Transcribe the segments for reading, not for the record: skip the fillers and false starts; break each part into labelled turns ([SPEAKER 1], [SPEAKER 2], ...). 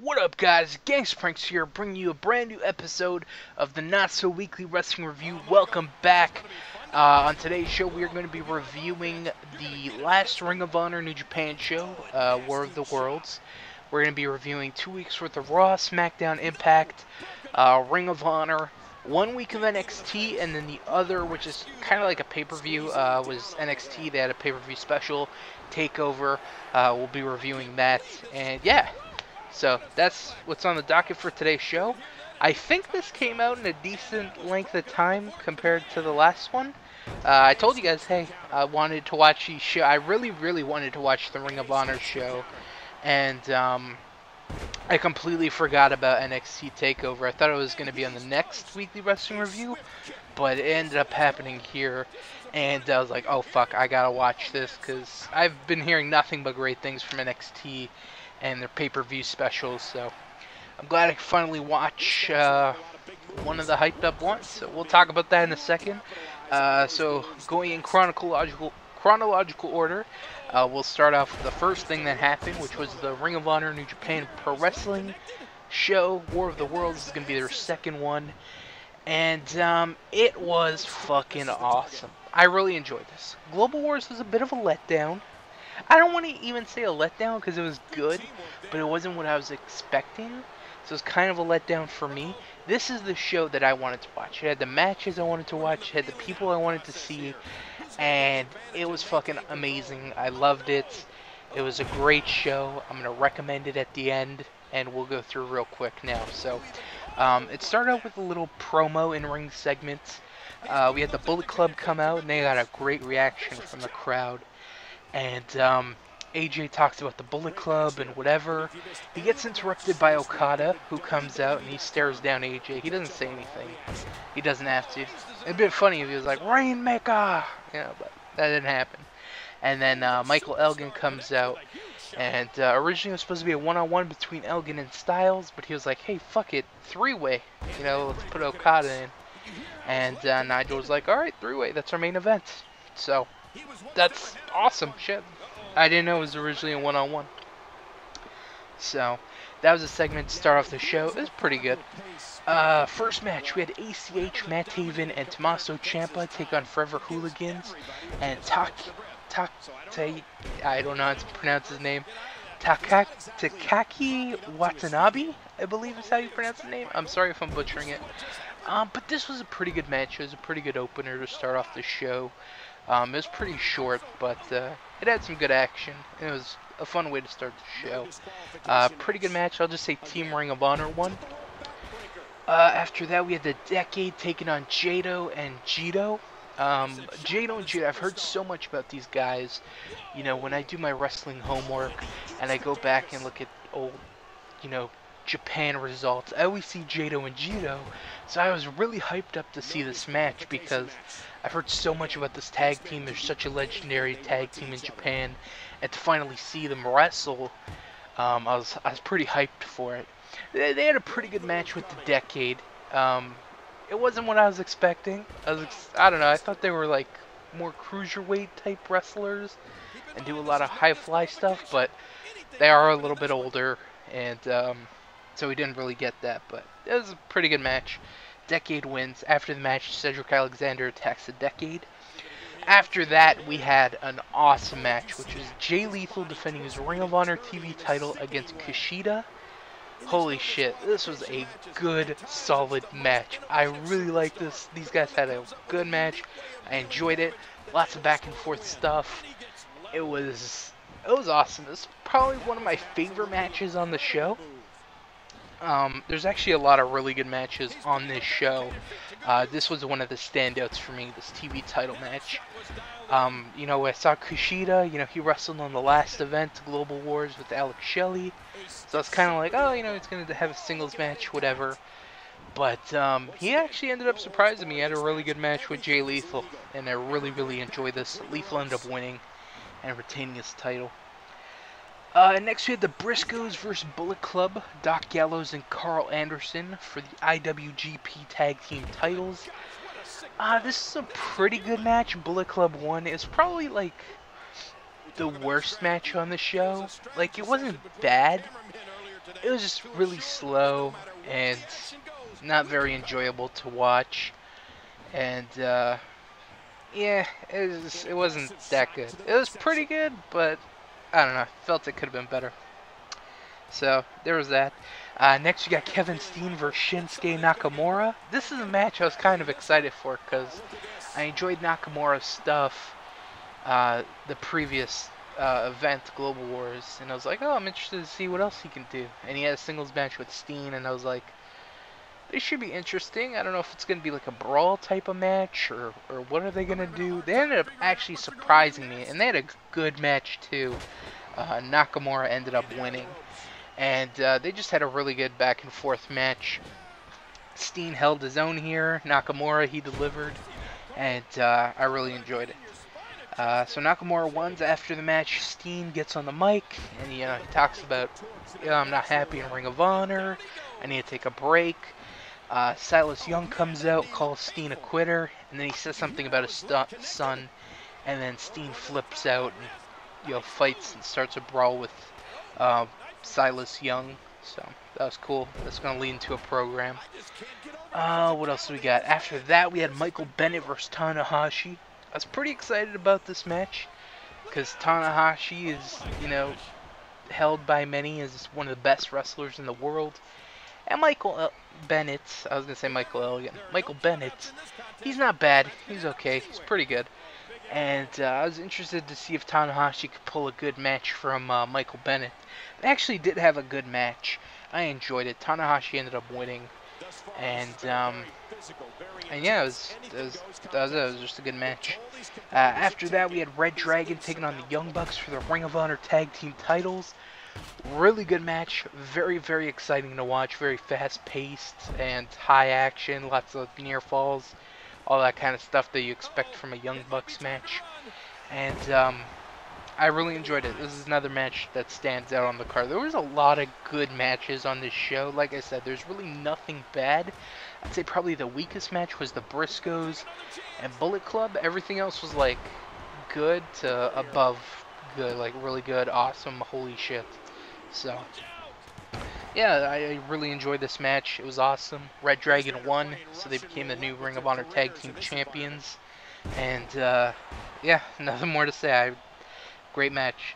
[SPEAKER 1] What up, guys? GangstaPranksta here, bringing you a brand new episode of the Not So Weekly Wrestling Review. Welcome back. On today's show, we are going to be reviewing the last Ring of Honor New Japan show, War of the Worlds. We're going to be reviewing 2 weeks worth of Raw, Smackdown, Impact, Ring of Honor, 1 week of NXT, and then the other, which is kind of like a pay-per-view, was NXT. They had a pay-per-view special, Takeover. We'll be reviewing that, and yeah. So that's what's on the docket for today's show. I think this came out in a decent length of time compared to the last one. I told you guys, hey, I wanted to watch the show. I really wanted to watch the Ring of Honor show, and I completely forgot about NXT Takeover. I thought it was going to be on the next weekly wrestling review, but it ended up happening here, and I was like, oh fuck, I gotta watch this because I've been hearing nothing but great things from NXT and their pay-per-view specials, so I'm glad I could finally watch one of the hyped up ones. So we'll talk about that in a second. So going in chronological order, we'll start off with the first thing that happened, which was the Ring of Honor New Japan Pro Wrestling show, War of the Worlds. This is going to be their second one, and it was fucking awesome. I really enjoyed this. Global Wars was a bit of a letdown. I don't want to even say a letdown because it was good, but it wasn't what I was expecting, so it's kind of a letdown for me. This is the show that I wanted to watch. It had the matches I wanted to watch, it had the people I wanted to see, and it was fucking amazing. I loved it. It was a great show. I'm going to recommend it at the end, and we'll go through real quick now. So, it started out with a little promo in-ring segment. We had the Bullet Club come out, and they got a great reaction from the crowd. And AJ talks about the Bullet Club and whatever. He gets interrupted by Okada, who comes out and he stares down AJ. He doesn't say anything. He doesn't have to. It'd been funny if he was like, Rainmaker! You know, but that didn't happen. And then Michael Elgin comes out. And originally it was supposed to be a one-on-one between Elgin and Styles, but he was like, hey, fuck it, three-way. You know, let's put Okada in. And Nigel was like, alright, three-way, that's our main event. So that's awesome shit. I didn't know it was originally a one-on-one. So that was a segment to start off the show. It was pretty good. First match, we had ACH, Matt Taven, and Tommaso Ciampa take on Forever Hooligans and I don't know how to pronounce his name. Takaki Watanabe, I believe is how you pronounce the name. I'm sorry if I'm butchering it. But this was a pretty good match. It was a pretty good opener to start off the show. It was pretty short, but it had some good action. It was a fun way to start the show. Pretty good match. I'll just say Team Ring of Honor won. After that, we had the Decade taking on Jado and Jito. Jado and Jito, I've heard so much about these guys. You know, when I do my wrestling homework and I go back and look at old, you know, Japan results, I always see Jado and Jito. So I was really hyped up to see this match because I've heard so much about this tag team. They're such a legendary tag team in Japan, and to finally see them wrestle, I was pretty hyped for it. They had a pretty good match with the Decade. It wasn't what I was expecting. I don't know. I thought they were like more cruiserweight type wrestlers and do a lot of high fly stuff, but they are a little bit older, and so we didn't really get that. But it was a pretty good match. Decade wins. After the match, Cedric Alexander attacks the Decade. After that, we had an awesome match, which was Jay Lethal defending his Ring of Honor TV title against Kushida. Holy shit, this was a good, solid match. I really liked this. These guys had a good match. I enjoyed it. Lots of back and forth stuff. It was awesome. This is probably one of my favorite matches on the show. There's actually a lot of really good matches on this show. This was one of the standouts for me, this TV title match. You know, I saw Kushida, you know, he wrestled on the last event, Global Wars, with Alex Shelley. So I was kind of like, oh, you know, he's going to have a singles match, whatever. But he actually ended up surprising me. He had a really good match with Jay Lethal, and I really enjoyed this. Lethal ended up winning and retaining his title. Next we had the Briscoes versus Bullet Club, Doc Gallows and Carl Anderson for the IWGP Tag Team titles. This is a pretty good match. Bullet Club won. It's probably like the worst match on the show. Like, it wasn't bad, it was just really slow and not very enjoyable to watch. And yeah, it wasn't that good. It was pretty good, but I don't know. I felt it could have been better. So there was that. Next, you got Kevin Steen versus Shinsuke Nakamura. This is a match I was kind of excited for because I enjoyed Nakamura's stuff the previous event, Global Wars, and I was like, oh, I'm interested to see what else he can do. And he had a singles match with Steen, and I was like, this should be interesting. I don't know if it's going to be like a brawl type of match or what are they going to do. They ended up actually surprising me, and they had a good match too. Nakamura ended up winning. And they just had a really good back and forth match. Steen held his own here. Nakamura, he delivered. And I really enjoyed it. So Nakamura wins after the match. Steen gets on the mic and he talks about, I'm not happy in Ring of Honor. I need to take a break. Silas Young comes out, calls Steen a quitter, and then he says something about his son. And then Steen flips out and fights and starts a brawl with Silas Young. So that was cool. That's going to lead into a program. What else do we got? After that, we had Michael Bennett versus Tanahashi. I was pretty excited about this match because Tanahashi is, held by many as one of the best wrestlers in the world. And Michael Bennett, I was going to say Michael Elgin. Michael Bennett, he's not bad. He's okay. He's pretty good. And I was interested to see if Tanahashi could pull a good match from Michael Bennett. It actually did have a good match. I enjoyed it. Tanahashi ended up winning. And yeah, it was just a good match. After that, we had Red Dragon taking on the Young Bucks for the Ring of Honor Tag Team titles. Really good match. Very, very exciting to watch. Very fast-paced and high action. Lots of near falls. All that kind of stuff that you expect from a Young Bucks match. And I really enjoyed it. This is another match that stands out on the card. There was a lot of good matches on this show. Like I said, there's really nothing bad. I'd say probably the weakest match was the Briscoes and Bullet Club. Everything else was like good to above good, like really good, awesome, holy shit. So yeah, I really enjoyed this match. It was awesome. Red Dragon won, so they became the new Ring of Honor Tag Team Champions. And yeah, nothing more to say. Great match.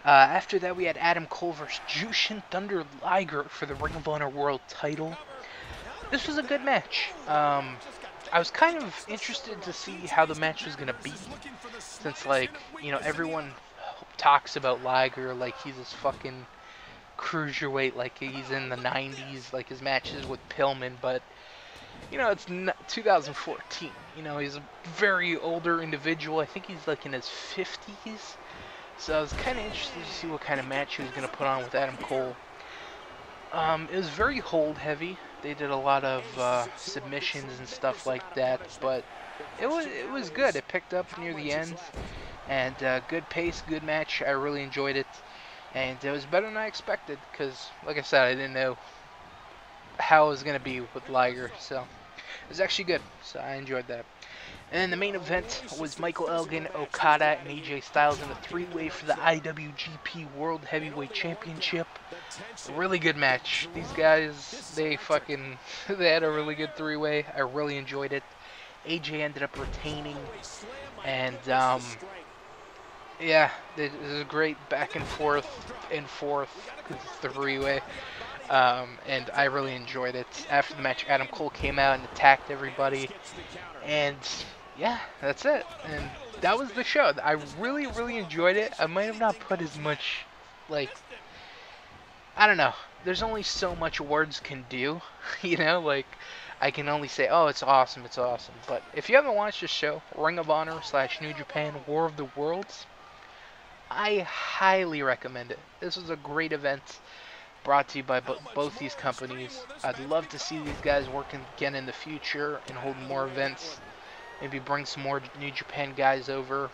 [SPEAKER 1] After that, we had Adam Cole versus Jushin Thunder Liger for the Ring of Honor World title. This was a good match. I was kind of interested to see how the match was going to be. Since, everyone talks about Liger like he's this fucking cruiserweight, like he's in the 90s, like his matches with Pillman, but it's 2014. He's a very older individual. I think he's like in his 50s. So I was kind of interested to see what kind of match he was going to put on with Adam Cole. It was very hold heavy. They did a lot of submissions and stuff like that, but it was good. It picked up near the end, and good pace, good match. I really enjoyed it, and it was better than I expected because, like I said, I didn't know how it was going to be with Liger, so it was actually good. So I enjoyed that. And then the main event was Michael Elgin, Okada, and AJ Styles in a three-way for the IWGP World Heavyweight Championship. A really good match. These guys, they had a really good three-way. I really enjoyed it. AJ ended up retaining, and yeah, it was a great back and forth because it's the three-way. And I really enjoyed it. After the match, Adam Cole came out and attacked everybody, and yeah, that's it. And that was the show. I really, really enjoyed it. I might have not put as much, I don't know. There's only so much words can do, I can only say, oh, it's awesome, it's awesome. But if you haven't watched this show, Ring of Honor / New Japan War of the Worlds, I highly recommend it. This was a great event brought to you by both these companies. I'd love to see these guys working again in the future and holding more events. Maybe bring some more New Japan guys over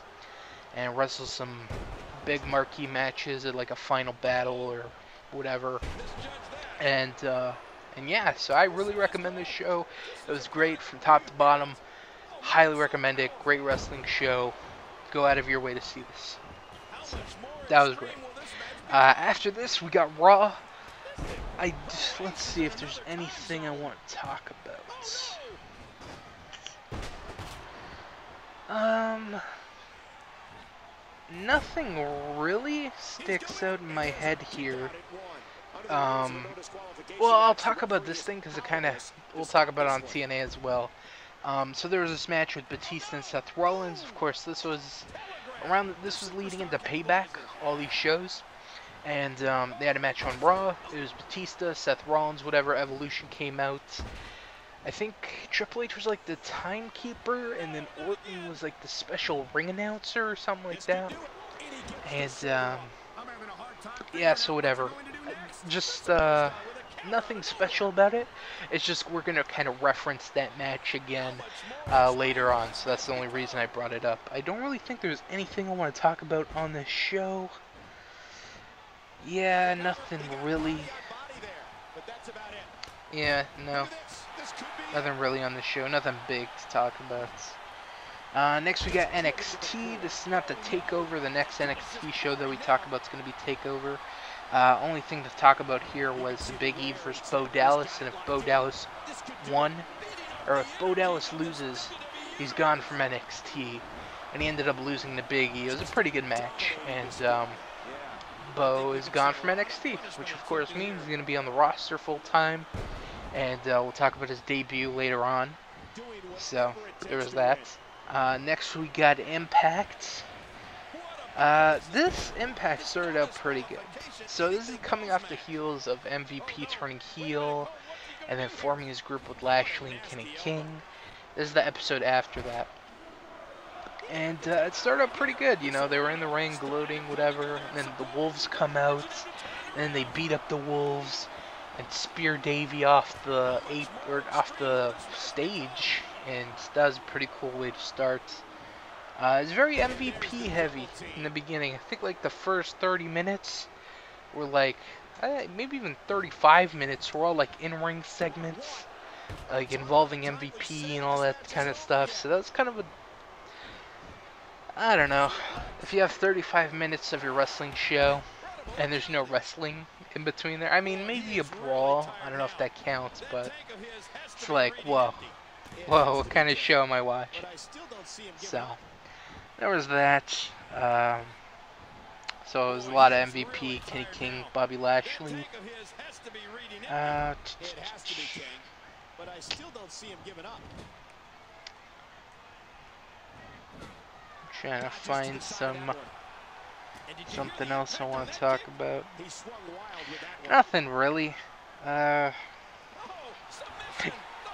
[SPEAKER 1] and wrestle some big marquee matches at like a final battle or whatever. And yeah, so I really recommend this show. It was great from top to bottom. Highly recommend it. Great wrestling show. Go out of your way to see this. So, that was great. After this, we got RAW. let's see if there's anything I want to talk about. Nothing really sticks out in my head here. Well, I'll talk about this thing because we'll talk about it on TNA as well. So there was this match with Batista and Seth Rollins. Of course, this was leading into Payback, all these shows. And they had a match on Raw. It was Batista, Seth Rollins, whatever. Evolution came out. I think Triple H was like the timekeeper, and then Orton was like the special ring announcer or something like that. And yeah, so whatever. Just nothing special about it. It's just we're gonna kind of reference that match again later on. So that's the only reason I brought it up. I don't really think there's anything I want to talk about on this show. Yeah, nothing really. Yeah, no. Nothing really on the show. Nothing big to talk about. Next we got NXT. This is not the Takeover. The next NXT show that we talk about is going to be Takeover. Only thing to talk about here was Big E versus Bo Dallas. And if Bo Dallas won, or if Bo Dallas loses, he's gone from NXT. And he ended up losing to Big E. It was a pretty good match. And Bo is gone from NXT, which of course means he's going to be on the roster full time. And we'll talk about his debut later on. So there was that. Next we got Impact. This Impact started out pretty good. So this is coming off the heels of MVP turning heel and then forming his group with Lashley and Kenny King. This is the episode after that. And it started out pretty good, you know, they were in the ring gloating, whatever, and then the Wolves come out, and then they beat up the Wolves and spear Davey off the stage, and that was a pretty cool way to start. It's very MVP heavy in the beginning. I think like the first 30 minutes were like, maybe even 35 minutes were all like in-ring segments, like involving MVP and all that kind of stuff. So that was kind of a, I don't know, if you have 35 minutes of your wrestling show and there's no wrestling in between there, I mean, maybe a brawl, I don't know if that counts, but it's like, whoa, what kind of show am I watching? So, there was that. So it was a lot of MVP, Kenny King, Bobby Lashley. Trying to find something else I want to talk about. Nothing really. Yeah,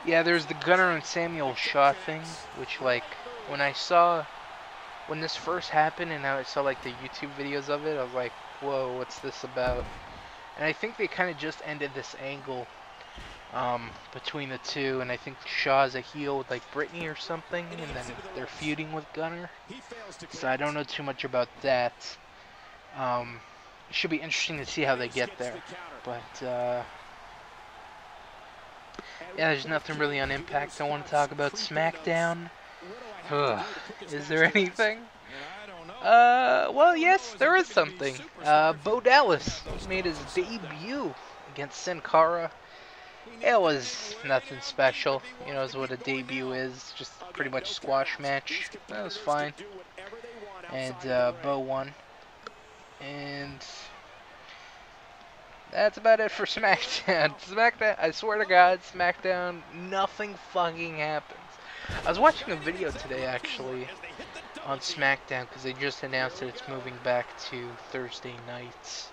[SPEAKER 1] there's the Gunner and Samuel Shaw thing, which like when this first happened and I saw like the YouTube videos of it, I was like, whoa, what's this about? And I think they kind of just ended this angle between the two, and I think Shaw's a heel with like Brittany or something, and then they're feuding with Gunner. So I don't know too much about that. It should be interesting to see how they get there. But yeah, there's nothing really on Impact I want to talk about. Smackdown. Is there anything? Well, yes, there is something. Bo Dallas made his debut against Sin Cara. It was nothing special, you know, is what a debut is, just pretty much a squash match. That was fine. And Bo won. And that's about it for SmackDown. SmackDown, I swear to God, SmackDown, nothing fucking happens. I was watching a video today, actually, on SmackDown, because they just announced that it's moving back to Thursday nights.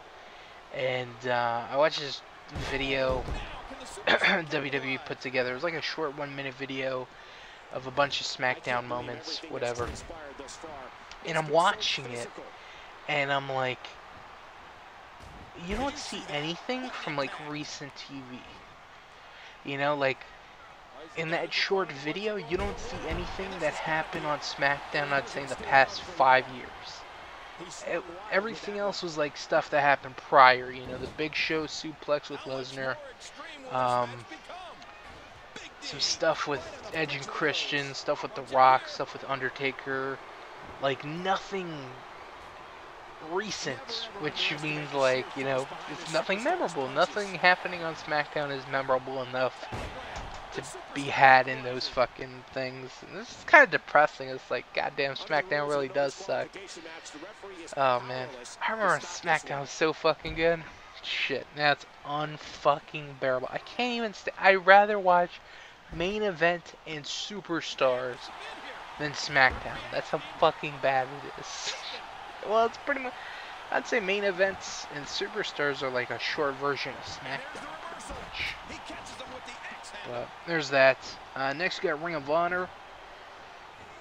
[SPEAKER 1] And I watched this video WWE put together. It was like a short 1-minute video of a bunch of SmackDown moments, whatever. And I'm watching it, and I'm like, you don't see anything from like recent TV. You know, like in that short video, you don't see anything that happened on SmackDown, I'd say, in the past 5 years. Everything else was like stuff that happened prior, you know, the Big Show suplex with Lesnar, some stuff with Edge and Christian, stuff with The Rock, stuff with Undertaker, like nothing recent, which means, like, you know, it's nothing memorable. Nothing happening on SmackDown is memorable enough to be had in those fucking things. And this is kind of depressing. It's like, goddamn, SmackDown really does suck. Oh, man. I remember SmackDown was so fucking good. Shit, now it's unfucking bearable. I can't even I'd rather watch Main Event and Superstars than SmackDown. That's how fucking bad it is. Well, it's pretty much... I'd say Main Events and Superstars are like a short version of SmackDown, pretty much. But there's that. Next we got Ring of Honor.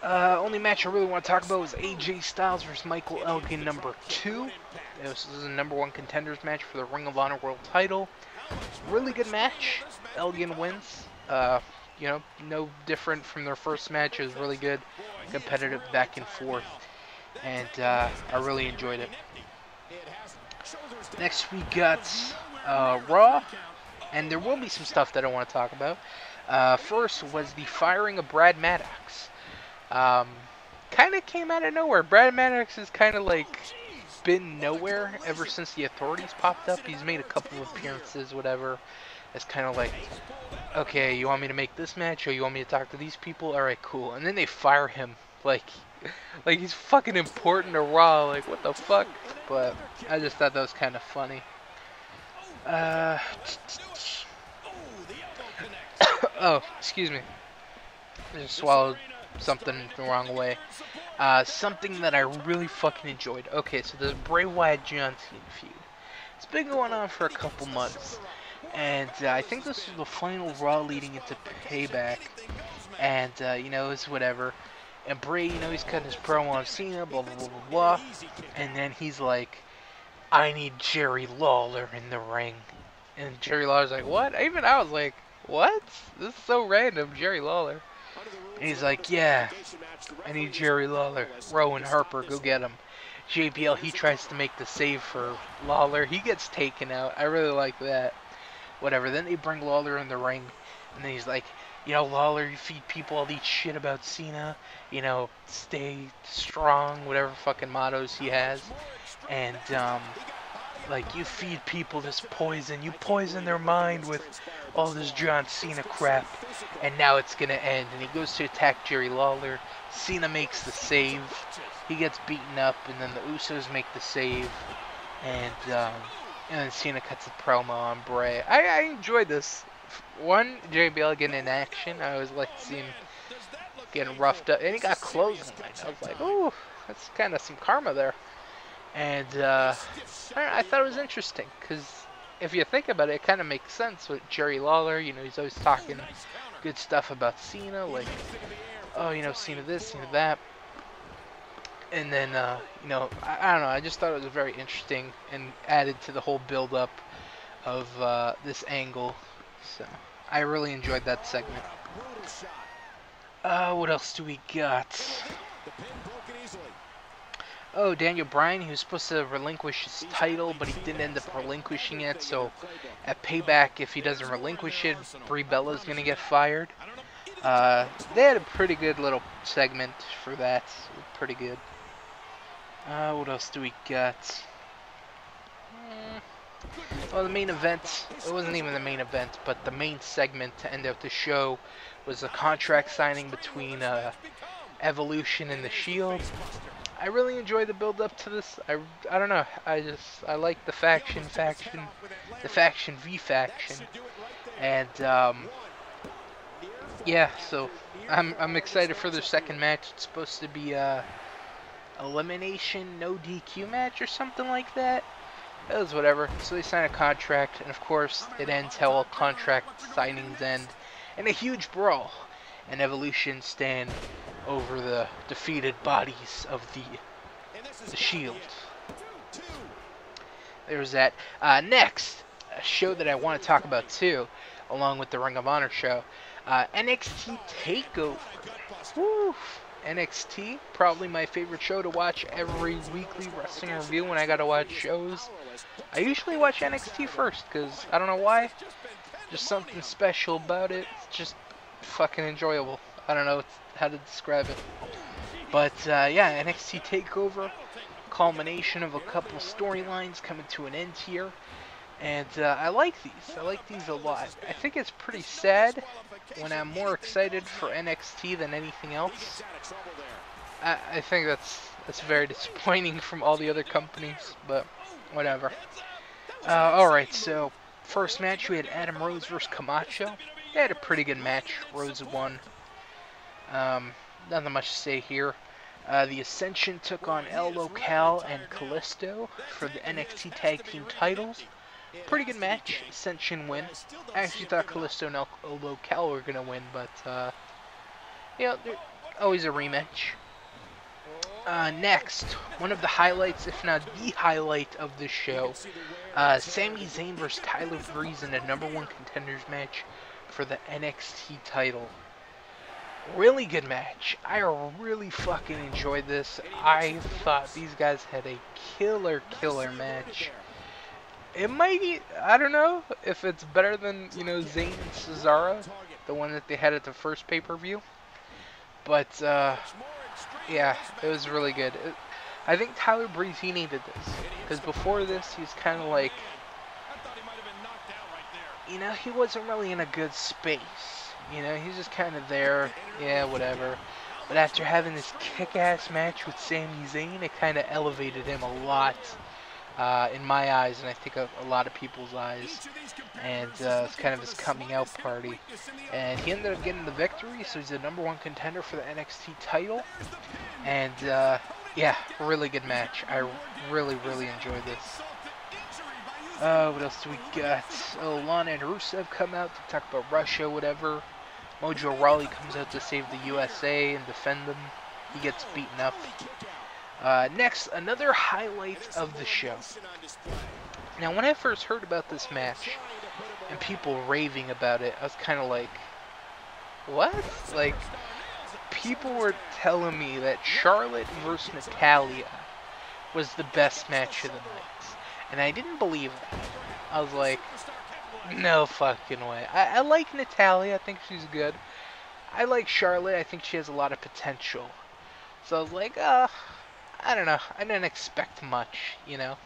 [SPEAKER 1] Only match I really want to talk about was AJ Styles versus Michael Elgin #2. This is a #1 contenders match for the Ring of Honor World Title. Really good match. Elgin wins. You know, no different from their first match. It was really good, competitive, back and forth, and I really enjoyed it. Next we got Raw, and there will be some stuff that I want to talk about. First was the firing of Brad Maddox. Kind of came out of nowhere. Brad Maddox has kind of like been nowhere ever since the authorities popped up. He's made a couple of appearances, whatever. It's kind of like, okay, you want me to make this match, or you want me to talk to these people? All right, cool. And then they fire him, like he's fucking important to Raw. Like, what the fuck? But I just thought that was kind of funny. Oh, excuse me. I just swallowed something the wrong way. Something that I really fucking enjoyed. Okay, so there's Bray Wyatt John Cena feud. It's been going on for a couple months, and I think this is the final Raw leading into Payback. And you know, it's whatever. And Bray, you know, he's cutting his promo on Cena, blah blah blah blah blah. And then he's like, "I need Jerry Lawler in the ring." And Jerry Lawler's like, "What?" Even I was like, "What? This is so random, Jerry Lawler." And he's like, "Yeah, I need Jerry Lawler. Rowan Harper, go get him." JBL, he tries to make the save for Lawler. He gets taken out. I really like that. Whatever. Then they bring Lawler in the ring. And then he's like, "You know, Lawler, you feed people all these shit about Cena. You know, stay strong," whatever fucking mottos he has. And, like, you feed people this poison. You poison their mind with all this John Cena crap. And now it's gonna end. And he goes to attack Jerry Lawler. Cena makes the save. He gets beaten up. And then the Usos make the save. And then Cena cuts a promo on Bray. I enjoyed this. One, JBL getting in action. I always like to see him getting roughed up. And he got closed. I was like, ooh, that's kind of some karma there. And I thought it was interesting, because if you think about it, it kind of makes sense with Jerry Lawler. You know, he's always talking good stuff about Cena, like, oh, you know, Cena this, Cena that. And then, you know, I don't know, I just thought it was very interesting and added to the whole build-up of this angle. So, I really enjoyed that segment. What else do we got? Oh, Daniel Bryan, he was supposed to relinquish his title, but he didn't end up relinquishing it, so at Payback, if he doesn't relinquish it, Brie Bella's going to get fired. They had a pretty good little segment for that. Pretty good. What else do we got? Well, the main event, it wasn't even the main event, but the main segment to end out the show was a contract signing between Evolution and The Shield. I really enjoyed the build up to this. I don't know. I like the faction v faction, and yeah. So I'm excited for their second match. It's supposed to be elimination, no DQ match or something like that. It was whatever. So they sign a contract, and of course it ends how all contract signings end, in a huge brawl. And Evolution stand over the defeated bodies of the Shield. There's that. Next, a show that I want to talk about too, along with the Ring of Honor show, NXT Takeover. Woo! NXT, probably my favorite show to watch every weekly wrestling review when I gotta watch shows. I usually watch NXT first, because I don't know why. Just something special about it. It's just fucking enjoyable. I don't know how to describe it. But yeah, NXT Takeover. culmination of a couple storylines coming to an end here. And I like these. I like these a lot. I think it's pretty sad when I'm more excited for NXT than anything else. I think that's very disappointing from all the other companies, but whatever. Alright, so first match we had Adam Rose versus Camacho. They had a pretty good match. Rose won. Nothing much to say here. The Ascension took on El Local and Kalisto for the NXT Tag Team titles. Pretty good match. Ascension win. I actually thought Kalisto and El Local were going to win, but, you know, always a rematch. Next, one of the highlights, if not the highlight of this show, Sami Zayn versus Tyler Breeze in a #1 contenders match for the NXT title. Really good match. I really fucking enjoyed this. I thought these guys had a killer match. It might be, I don't know if it's better than, you know, Zayn and Cesaro, the one that they had at the first pay-per-view. But, yeah, it was really good. I think Tyler Breeze, he needed this. Because before this, he was kind of like, you know, he wasn't really in a good space. You know, he's just kind of there, yeah, whatever. But after having this kick-ass match with Sami Zayn, it kind of elevated him a lot. In my eyes, and I think a lot of people's eyes, and it's kind of his coming out party, and he ended up getting the victory, so he's the #1 contender for the NXT title, and yeah, really good match. I really enjoyed this. What else do we got? Oh, Lana and Rusev come out to talk about Russia, whatever. Mojo Rawley comes out to save the USA and defend them. He gets beaten up. Next, another highlight of the show. Now, when I first heard about this match, and people raving about it, I was kind of like, what? Like, people were telling me that Charlotte versus Natalya was the best match of the night. And I didn't believe it. I was like, no fucking way. I like Natalya, I think she's good. I like Charlotte, I think she has a lot of potential. So I was like, I don't know. I didn't expect much, you know.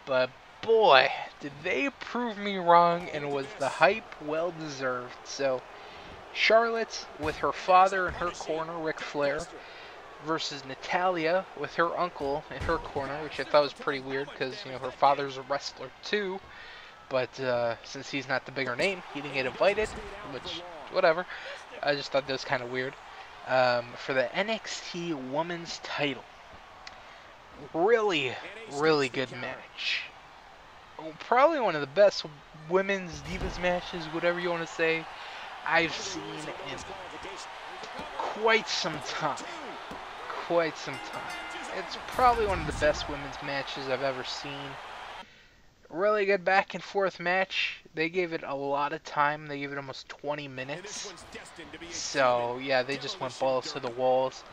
[SPEAKER 1] But boy, did they prove me wrong, and was the hype well deserved. So Charlotte with her father in her corner, Ric Flair, versus Natalya with her uncle in her corner, which I thought was pretty weird because, you know, her father's a wrestler too. But since he's not the bigger name, he didn't get invited, which, whatever. I just thought that was kind of weird. For the NXT Women's title. Really good match. Probably one of the best women's divas matches, whatever you want to say, I've seen in quite some time. It's probably one of the best women's matches I've ever seen. Really good back and forth match. They gave it a lot of time. They gave it almost 20 minutes. So yeah, they just went balls to the walls.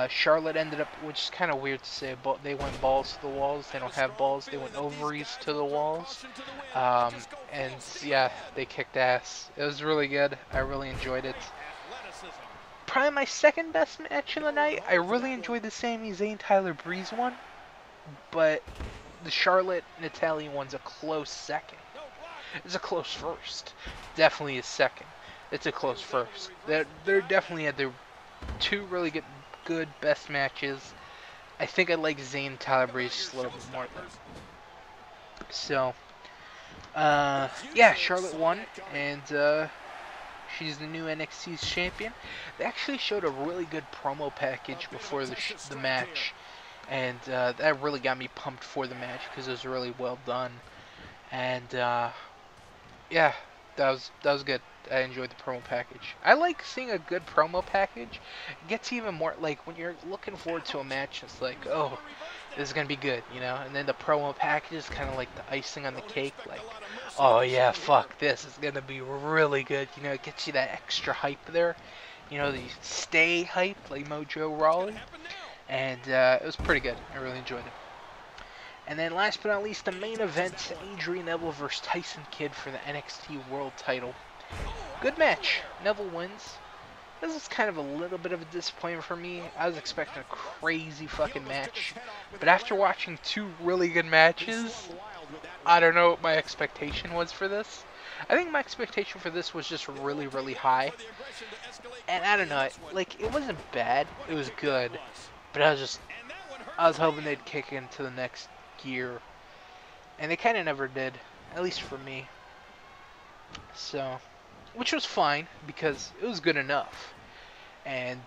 [SPEAKER 1] Charlotte ended up, which is kind of weird to say, but they went balls to the walls. They don't have balls. They went ovaries to the walls. And yeah, they kicked ass. It was really good. I really enjoyed it. Probably my second best match of the night. I really enjoyed the Sami Zayn Tyler Breeze one, but the Charlotte Natalya one's a close second. It's a close first. Definitely a second. It's a close first. They're definitely had their two really good best matches. I think I like Zayn Tyler Breeze just a little bit more though. So, yeah, Charlotte won, and she's the new NXT's champion. They actually showed a really good promo package before the match, and that really got me pumped for the match because it was really well done. And yeah, that was good. I enjoyed the promo package. I like seeing a good promo package. It gets even more, like, when you're looking forward to a match, it's like, oh, this is going to be good, you know? And then the promo package is kind of like the icing on the cake, like, oh yeah, fuck, this is going to be really good, you know? It gets you that extra hype there, you know, the stay hype, like Mojo Rawley. And it was pretty good. I really enjoyed it. And then last but not least, the main event, Adrian Neville versus Tyson Kidd for the NXT World title. Good match. Neville wins. This is kind of a little bit of a disappointment for me. I was expecting a crazy fucking match, but after watching 2 really good matches, I don't know what my expectation was for this. I think my expectation for this was just really, really high. And I don't know, like, it wasn't bad, it was good, but I was hoping they'd kick into the next gear. And they kind of never did, at least for me. So, which was fine, because it was good enough. And,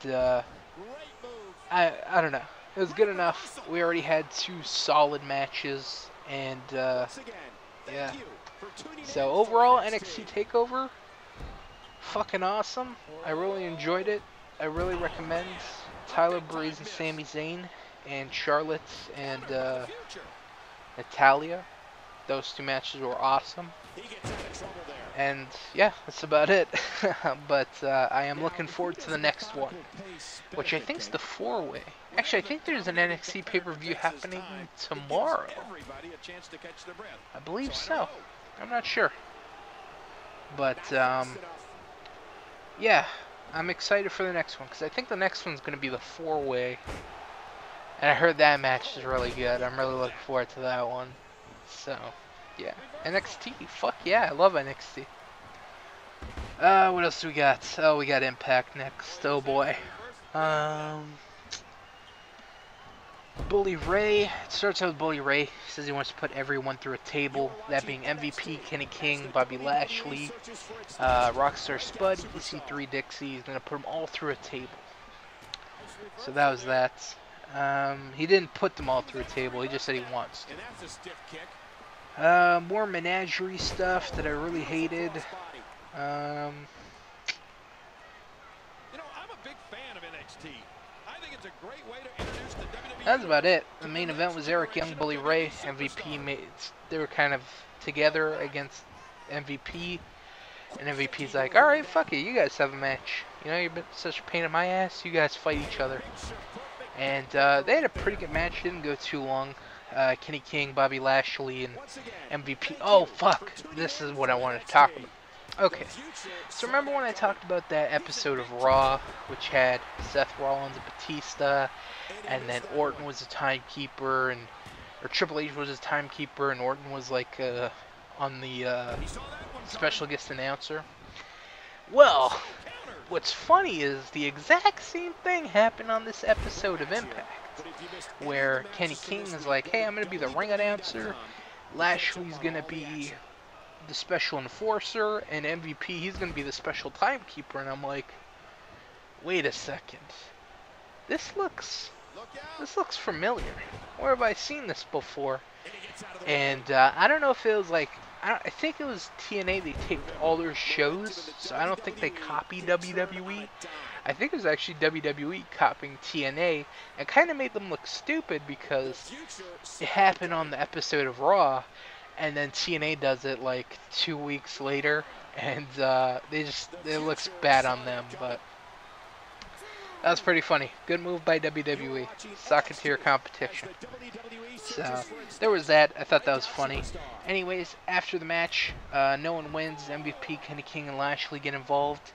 [SPEAKER 1] I don't know. It was good enough. We already had 2 solid matches, and, yeah. So, overall, NXT Takeover, fucking awesome. I really enjoyed it. I really recommend Tyler Breeze and Sami Zayn, and Charlotte and, Natalia. Those 2 matches were awesome. And yeah, that's about it. But I am looking forward to the next one, which I think is the 4-way. Actually, I think there's an NXT pay-per-view happening tomorrow. I believe so. I'm not sure. But yeah, I'm excited for the next one, because I think the next one's going to be the 4-way. And I heard that match is really good. I'm really looking forward to that one. So, yeah. NXT. Fuck yeah, I love NXT. What else do we got? Oh, we got Impact next. Oh boy. Bully Ray. It starts out with Bully Ray. He says he wants to put everyone through a table. That being MVP, Kenny King, Bobby Lashley, Rockstar Spud, EC3 Dixie. He's going to put them all through a table. So that was that. He didn't put them all through a table. He just said he wants to. More menagerie stuff that I really hated.
[SPEAKER 2] I'm a big fan of NXT. I think it's a great way to introduce the WWE.
[SPEAKER 1] That's about it. The main event was Eric Young, Bully Ray, MVP. They were kind of together against MVP. And MVP's like, alright, fuck it, you guys have a match. You know, you've been such a pain in my ass, you guys fight each other. And they had a pretty good match, didn't go too long. Kenny King, Bobby Lashley, and MVP. Oh, fuck. This is what I wanted to talk about. Okay. So remember when I talked about that episode of Raw, which had Seth Rollins and Batista, and then Orton was a timekeeper, or Triple H was his timekeeper, and Orton was like on the special guest announcer? Well, what's funny is the exact same thing happened on this episode of Impact, where Kenny King is like, hey, I'm going to be the ring announcer, Lashley's going to be the special enforcer, and MVP, he's going to be the special timekeeper. And I'm like, wait a second, this looks familiar. Where have I seen this before? And I don't know if it was like, I think it was TNA. They taped all their shows, so I don't think they copied WWE. I think it was actually WWE copying TNA, and kind of made them look stupid because it happened on the episode of Raw, and then TNA does it like 2 weeks later, and it looks bad on them. But that was pretty funny. Good move by WWE. Suck it to your competition. So there was that. I thought that was funny. Anyways, after the match, no one wins. MVP, Kenny King, and Lashley get involved.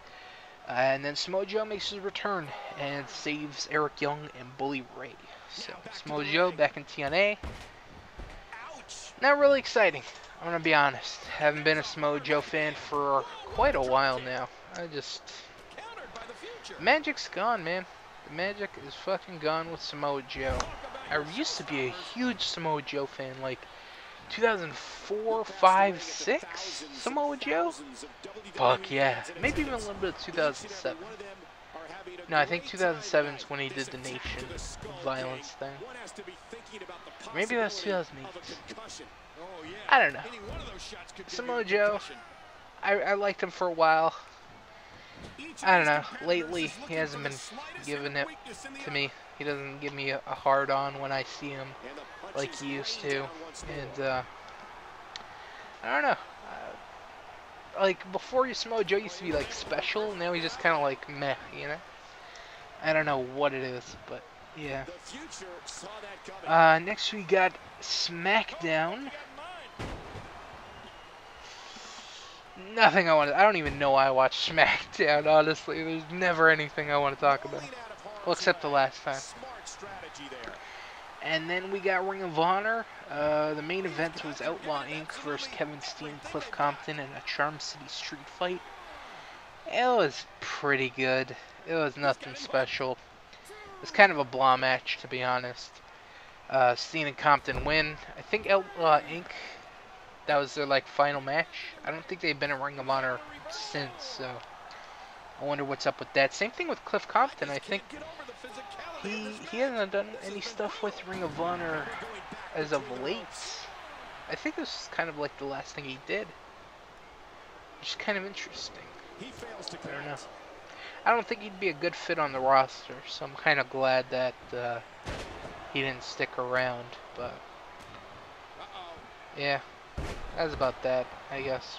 [SPEAKER 1] And then Samoa Joe makes his return and saves Eric Young and Bully Ray. So Samoa Joe back in TNA. Not really exciting, I'm going to be honest. Haven't been a Samoa Joe fan for quite a while now. Magic's gone, man. The magic is fucking gone with Samoa Joe. I used to be a huge Samoa Joe fan, like 2004, 5, 6 Samoa Joe? Fuck yeah. Maybe even a little bit of 2007. No, I think 2007 is when he did the Nation violence thing. Maybe that was 2008. I don't know. Samoa Joe, I liked him for a while. I don't know. Lately, he hasn't been giving it to me. He doesn't give me a hard on when I see him like he used to. And, I don't know. Like, before Samoa Joe used to be, like, special. Now he's just kind of like, meh, you know? I don't know what it is, but, yeah. Next we got Smackdown. nothing I want to... I don't even know why I watch SmackDown, honestly. There's never anything I want to talk about. Well, except the last time. And then we got Ring of Honor. The main event was Outlaw Inc. versus Kevin Steen, Cliff Compton in a Charm City street fight. It was pretty good. It was nothing special. It was kind of a blah match, to be honest. Steen and Compton win. I think Outlaw Inc. that was their like final match. I don't think they've been in Ring of Honor since, so I wonder what's up with that. Same thing with Cliff Compton. I think he hasn't done any stuff with Ring of Honor as of late. I think this is kind of like the last thing he did. Which is kind of interesting. I don't know. I don't think he'd be a good fit on the roster, so I'm kind of glad that he didn't stick around. But yeah, that's about that, I guess.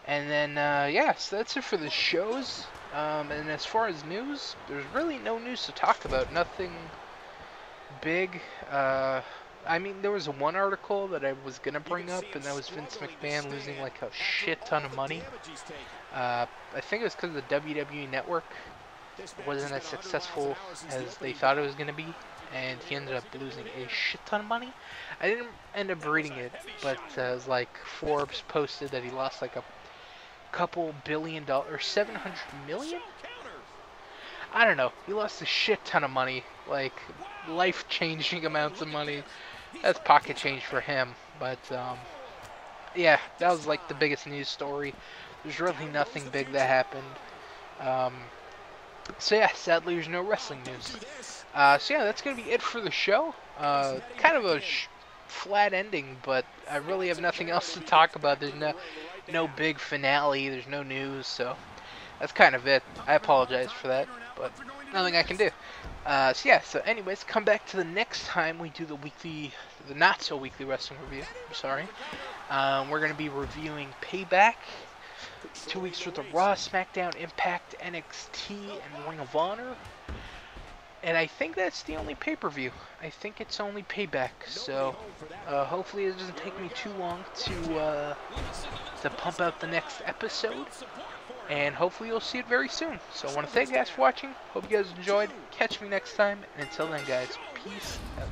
[SPEAKER 1] And then yeah, so that's it for the shows. And as far as news, there's really no news to talk about. Nothing big. I mean, there was one article that I was gonna bring up, and that was Vince McMahon losing like a shit ton of money. I think it was because the WWE Network wasn't as successful as they thought it was gonna be, and he ended up losing a shit ton of money. I didn't end up reading it, but it was like Forbes posted that he lost like a couple $billion or 700 million. I don't know. He lost a shit ton of money, like life-changing amounts of money. That's pocket change for him, but yeah, that was like the biggest news story. There's really nothing big that happened. So yeah, sadly there's no wrestling news. So yeah, that's gonna be it for the show. Kind of a flat ending, but I really have nothing else to talk about. There's no big finale. There's no news, so that's kind of it. I apologize for that, but nothing I can do. So yeah, so anyways, come back to the next time we do the not so weekly wrestling review. I'm sorry. We're gonna be reviewing Payback, 2 weeks worth of Raw, Smackdown, Impact, NXT, and Ring of Honor. And I think that's the only pay-per-view. I think it's only Payback. So hopefully it doesn't take me too long to pump out the next episode. And hopefully you'll see it very soon. So I want to thank you guys for watching. Hope you guys enjoyed. Catch me next time. And until then, guys, peace out.